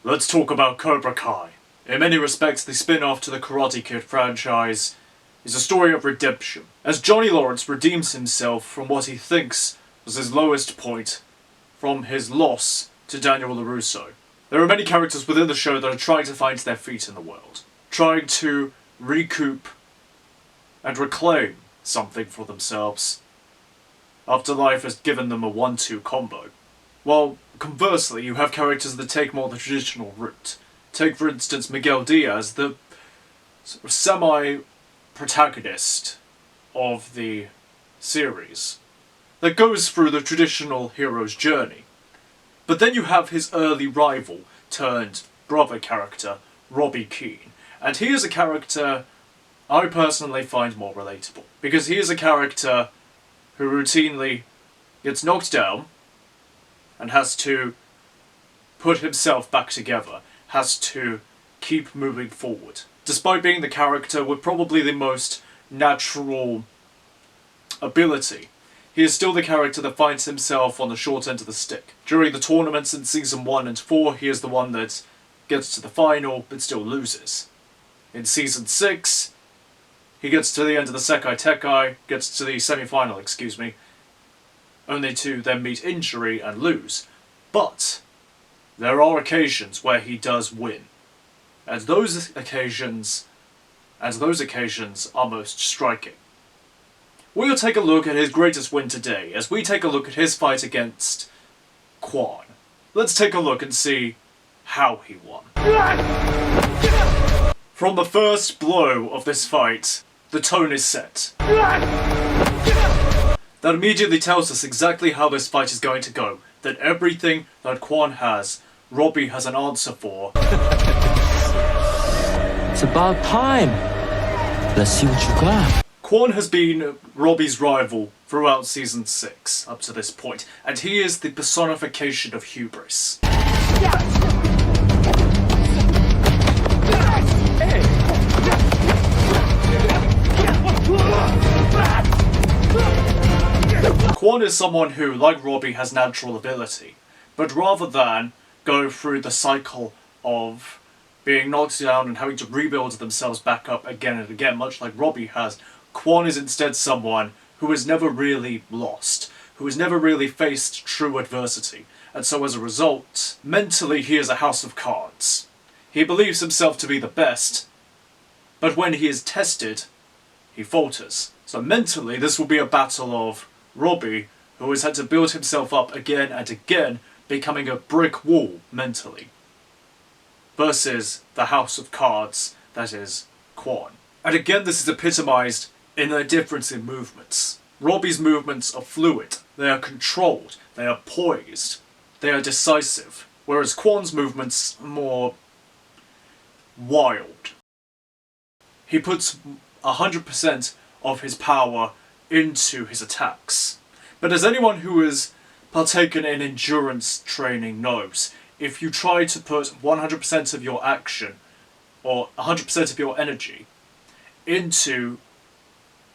Let's talk about Cobra Kai. In many respects, the spin-off to the Karate Kid franchise is a story of redemption, as Johnny Lawrence redeems himself from what he thinks was his lowest point, from his loss to Daniel LaRusso. There are many characters within the show that are trying to find their feet in the world, trying to recoup and reclaim something for themselves after life has given them a 1-2 combo. While conversely, you have characters that take more the traditional route. Take for instance Miguel Diaz, the semi-protagonist of the series, that goes through the traditional hero's journey. But then you have his early rival turned brother character, Robby Keen. And he is a character I personally find more relatable, because he is a character who routinely gets knocked down and has to put himself back together, has to keep moving forward. Despite being the character with probably the most natural ability, he is still the character that finds himself on the short end of the stick. During the tournaments in Season 1 and 4, he is the one that gets to the final, but still loses. In Season 6, he gets to the end of the Sekai Tekai, gets to the semi-final, only to then meet injury and lose. But there are occasions where he does win. And those occasions are most striking. We'll take a look at his greatest win today, as we take a look at his fight against Kwon. Let's take a look and see how he won. From the first blow of this fight, the tone is set. That immediately tells us exactly how this fight is going to go. That everything that Kwon has, Robby has an answer for. It's about time. Let's see what you got. Kwon has been Robby's rival throughout Season 6 up to this point, and he is the personification of hubris. Kwon is someone who, like Robby, has natural ability, but rather than go through the cycle of being knocked down and having to rebuild themselves back up again and again, much like Robby has, Kwon is instead someone who has never really lost, who has never really faced true adversity, and so as a result, mentally he is a house of cards. He believes himself to be the best, but when he is tested, he falters. So mentally, this will be a battle of Robby, who has had to build himself up again and again, becoming a brick wall mentally, versus the house of cards that is Kwon. And again, this is epitomised in their difference in movements. Robby's movements are fluid, they are controlled, they are poised, they are decisive, whereas Kwon's movements are more wild. He puts 100% of his power into his attacks. But as anyone who has partaken in endurance training knows, if you try to put 100% of your action, or 100% of your energy, into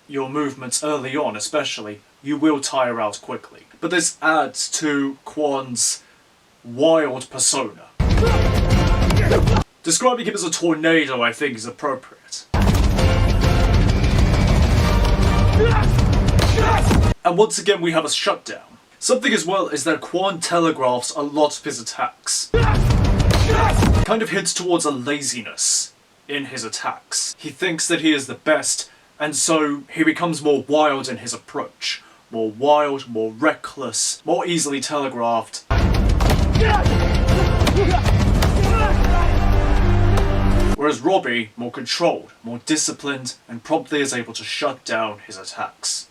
your movements early on especially, you will tire out quickly. But this adds to Kwon's wild persona. Describing him as a tornado, I think, is appropriate. And once again we have a shutdown. Something as well is that Kwon telegraphs a lot of his attacks. Kind of hints towards a laziness in his attacks. He thinks that he is the best, and so he becomes more wild in his approach. More wild, more reckless, more easily telegraphed. Whereas Robby, more controlled, more disciplined, and promptly is able to shut down his attacks.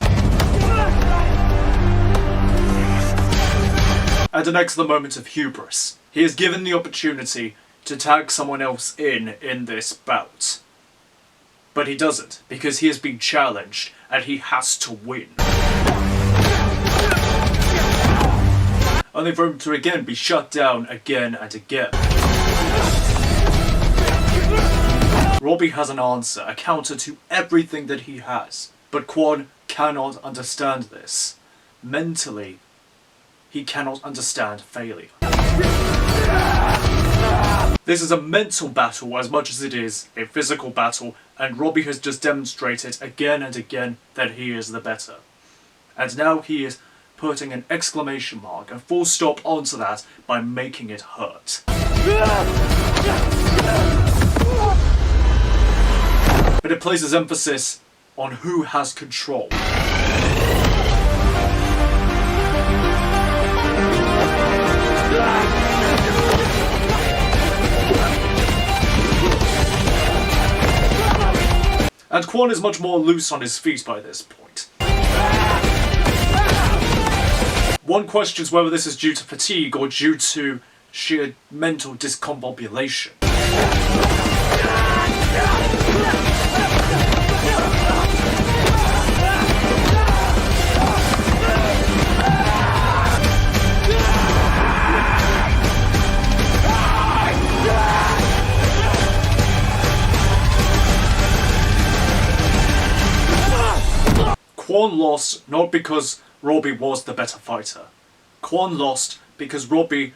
At an excellent moment of hubris, he is given the opportunity to tag someone else in this bout. But he doesn't, because he has been challenged, and he has to win. Only for him to again be shut down again and again. Robby has an answer, a counter to everything that he has. But Kwon cannot understand this. Mentally, he cannot understand failure. This is a mental battle as much as it is a physical battle, and Robby has just demonstrated again and again that he is the better. And now he is putting an exclamation mark, a full stop onto that by making it hurt. But it places emphasis on who has control. And Kwon is much more loose on his feet by this point. One questions whether this is due to fatigue or due to sheer mental discombobulation. Kwon lost not because Robby was the better fighter. Kwon lost because Robby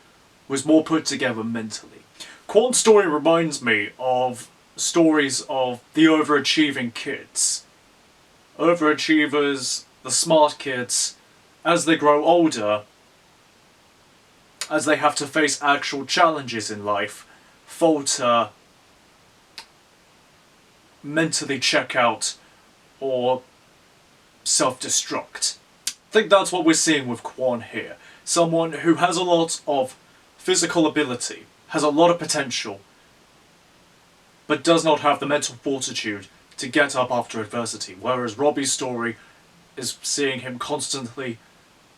was more put together mentally. Kwon's story reminds me of stories of the overachieving kids. Overachievers, the smart kids, as they grow older, as they have to face actual challenges in life, falter, mentally check out, or self-destruct. I think that's what we're seeing with Kwon here. Someone who has a lot of physical ability, has a lot of potential, but does not have the mental fortitude to get up after adversity, whereas Robby's story is seeing him constantly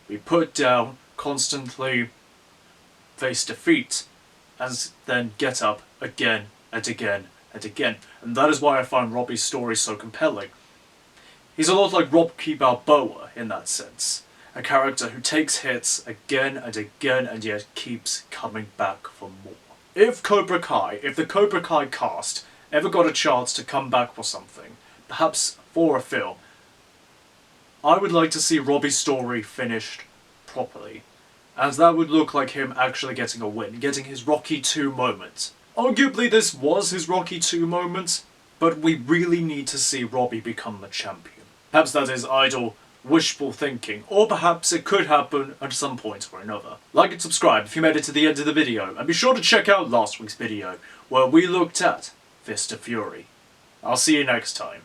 be put down, constantly face defeat, and then get up again and again and again. And that is why I find Robby's story so compelling. He's a lot like Rocky Balboa in that sense. A character who takes hits again and again and yet keeps coming back for more. If the Cobra Kai cast ever got a chance to come back for something, perhaps for a film, I would like to see Robby's story finished properly. As that would look like him actually getting a win, getting his Rocky 2 moment. Arguably this was his Rocky 2 moment, but we really need to see Robby become the champion. Perhaps that is idle, wishful thinking, or perhaps it could happen at some point or another. Like and subscribe if you made it to the end of the video, and be sure to check out last week's video, where we looked at Fist of Fury. I'll see you next time.